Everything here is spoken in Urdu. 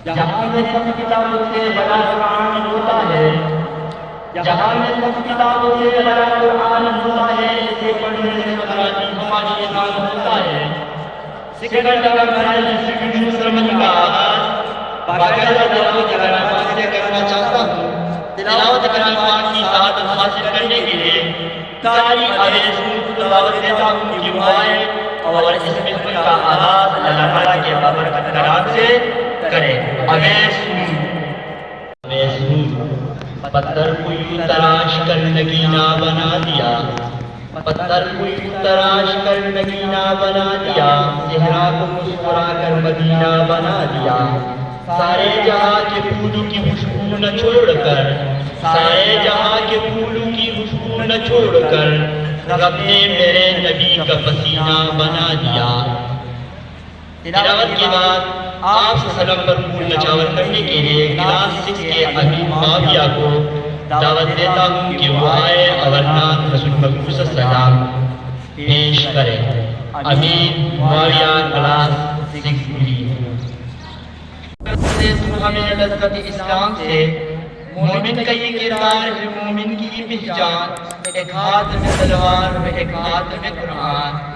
جہاں میں سب کتابوں سے بڑا قرآن ہوتا ہے، جہاں میں سب کتابوں سے بڑا قرآن ہوتا ہے، اسے پڑھنے سے ہماری ایمان ہوتا ہے۔ سکندر مسلمان کا آغاز باقاعدہ تلاوت کلام سے کرنا چاہتا ہوں۔ تلاوت کلام کی ذات حاصل کرنے کے لیے قاری اویس تلاوت دیتا ہوں کہ وہ آئے اور اس ملک کا آغاز اللہ تعالیٰ کے بابرکت کلام سے کرے۔ اویس پتھر کو یوں تراش کر نگینہ بنا دیا، پتھر کو یوں تراش کر نگینہ بنا دیا، صحرا کو مسکرا کر مدینہ بنا دیا۔ سارے جہاں کے پھولوں کی خوشبو نہ چھوڑ کر، سارے جہاں کے پھولوں کی خوشبو نہ چھوڑ کر، رب نے میرے نبی کا پسینہ بنا دیا۔ تلاوت کے بعد آپ صلی اللہ علیہ وسلم پر پھول نچاور کرنے کے لیے کلاس 6 کے امین معاویہ کو دعوت دیتا ہوں کہ وہ آئے اور نعت رسول مبعوث صلی اللہ علیہ وسلم پیش کرے۔ امین معاویہ کلاس 6 ہمیں لذت اسلام سے مومن کا یہ کردار ہے، مومن کی پہچان، ایک ہاتھ میں تلوار ایک ہاتھ میں قرآن۔